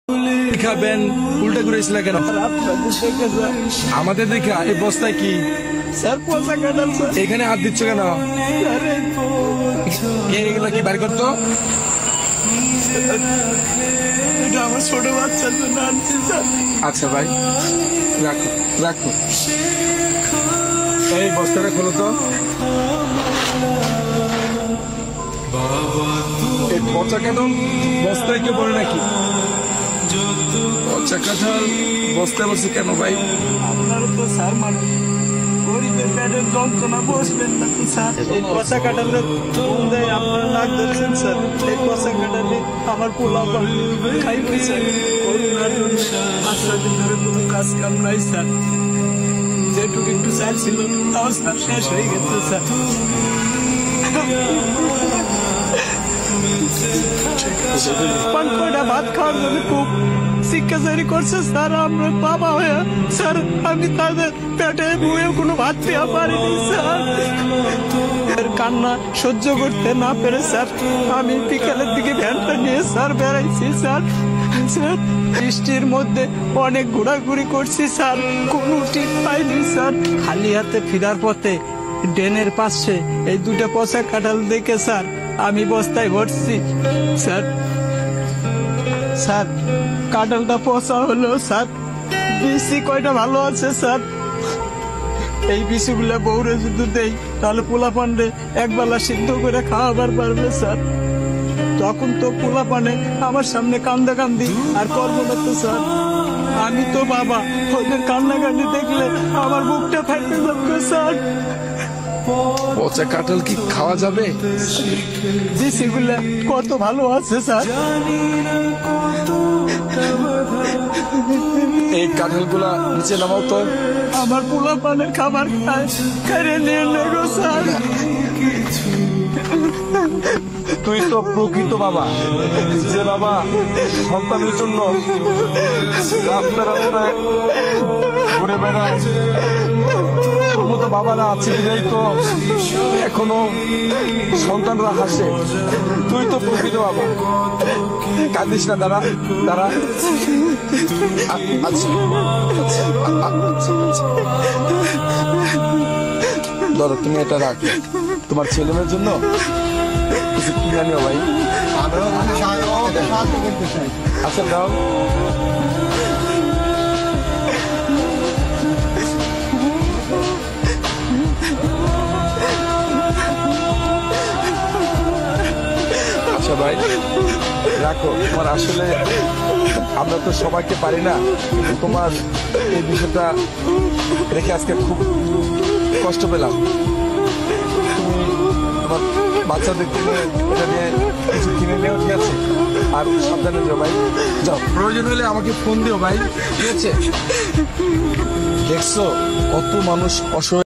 খাবেন উল্টা ঘুরেছিল কেন? আমাদের দেখা এই বস্তায় কি এখানে হাত দিচ্ছ কেন? এগুলো কি বার করতো? আমার ছোট বাচ্চার জন্য আনছি স্যার। আচ্ছা ভাই, রাখো রাখো। এই বস্তাটা খোলো তো। এই পচা কাঁঠাল বস্তায় কেউ পড়ে নাকি? পচা কাঁঠাল বস্তায় বসে কেন ভাই? আপনারা তো স্যার মানুষ, গরিবের পেটের যন্ত্রণা বসবেন না তো স্যার। এই পচা কাঁঠালে দেয় আপনারা নাক ধরছেন স্যার। এই পচা কাঁঠালে আমার পোলা খাই বলছে করোনার জন্য 5 দিন ধরে কোনো কাজ কাম নাই স্যার। যেটুকু একটু চাল ছিল তাও স্যার শেষ হয়ে গেছে স্যার। কয়টা ভাত খাওয়ার জন্য খুব শিক্ষাচারী করছে স্যার। আমরা বাবা হয়ে স্যার আমি তাদের পেটে বয়ে কোনো ভাত দেওয়া পারিনি স্যার। কান্না সহ্য করতে না পেরে স্যার আমি বিকালের দিকে ভ্যানটা নিয়ে স্যার বেড়াইছি স্যার। স্যার বৃষ্টির মধ্যে অনেক ঘোরাঘুরি করছি স্যার, কোনো ঠিক পাইনি স্যার। খালি হাতে ফিরার পথে ড্রেনের পাশে এই দুটো পচা কাঁঠাল দেখে স্যার আমি বস্তায় ভরছি স্যার। স্যার কাঁঠালটা পচা হলো স্যার, বিসি কয়টা ভালো আছে স্যার। এই বিসিগুলা বউরে যদি দেই তাহলে পোলা পান্ডে একবেলা সিদ্ধ করে খাওয়াবার পারবে স্যার। তখন তো পোলা পানে আমার সামনে কান্দা কান্দি আর করবো না তো স্যার। আমি তো বাবা, ওদের কান্না কান্দি দেখলে আমার বুকটা ফাইটে যাবে স্যার। পচা কাঁঠাল কি খাওয়া যাবে? বিসিগুলা কত ভালো আছে স্যার। এই কাঁঠালগুলা নিচে নামাও তো। আমার পোলা পানের খাবার খায় কেড়ে নিয়ে নেগো স্যার। তুই তো প্রকৃত বাবা, যে বাবা সন্তানের জন্য রাস্তায় রাস্তায় ঘুরে বেড়ায়। তোর মতো বাবারা আছে বিধাই তো এখনো সন্তানরা হাসে। তুই তো প্রকৃত বাবা, কাঁদিস না। দাঁড়া দাঁড়া। ধরো তুমি এটা রাখো, তোমার ছেলে মেয়ের জন্য কিছু কিনে নিও ভাই। আচ্ছা দাও। আচ্ছা ভাই রাখো। তোমার আসলে আমরা তো সবাইকে পারি না, কিন্তু তোমার এই বিষয়টা রেখে আজকে খুব কষ্ট পেলাম। তুমি তোমার বাচ্চাদেরকে এটা নিয়ে কিছু কিনে নিও, ঠিক আছে? আর সাবধানে যাও ভাই, যাও। প্রয়োজন হলে আমাকে ফোন দিও ভাই, ঠিক আছে? দেখছো কত মানুষ অসহায়।